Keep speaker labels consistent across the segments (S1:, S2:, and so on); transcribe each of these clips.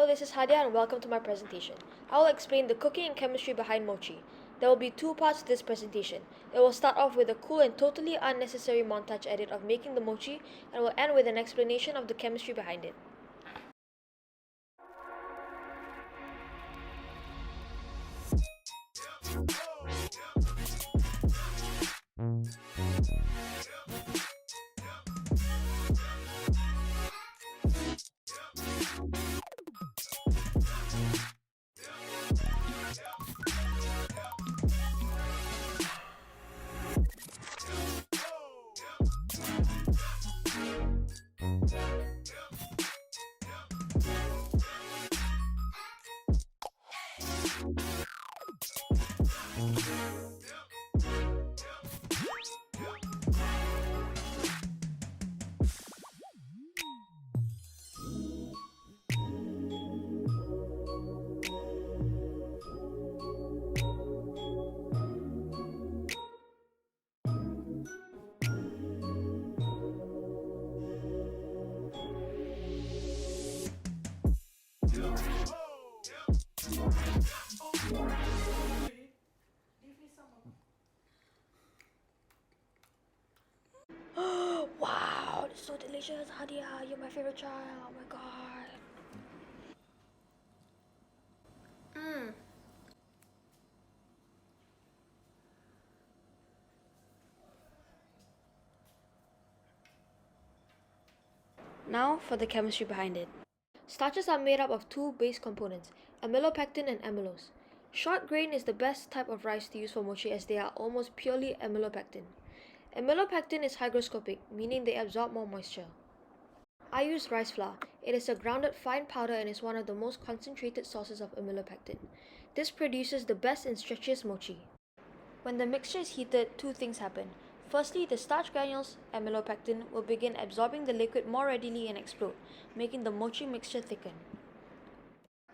S1: this is Hadia and welcome to my presentation. I will explain the cooking and chemistry behind mochi. There will be two parts to this presentation. It will start off with a cool and totally unnecessary montage edit of making the mochi and will end with an explanation of the chemistry behind it. Wow, it's so delicious, Hadia. You're my favorite child. Oh my god. Now for the chemistry behind it. Starches are made up of two base components, amylopectin and amylose. Short grain is the best type of rice to use for mochi as they are almost purely amylopectin. Amylopectin is hygroscopic, meaning they absorb more moisture. I use rice flour. It is a grounded fine powder and is one of the most concentrated sources of amylopectin. This produces the best and stretchiest mochi. When the mixture is heated, two things happen. Firstly, the starch granules, amylopectin, will begin absorbing the liquid more readily and explode, making the mochi mixture thicken.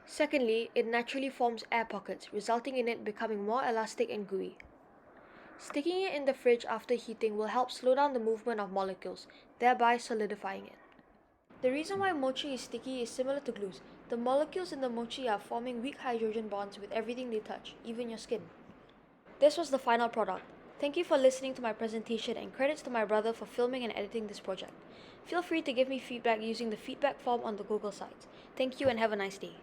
S1: Secondly, it naturally forms air pockets, resulting in it becoming more elastic and gooey. Sticking it in the fridge after heating will help slow down the movement of molecules, thereby solidifying it. The reason why mochi is sticky is similar to glues. The molecules in the mochi are forming weak hydrogen bonds with everything they touch, even your skin. This was the final product. Thank you for listening to my presentation and credits to my brother for filming and editing this project. Feel free to give me feedback using the feedback form on the Google site. Thank you and have a nice day.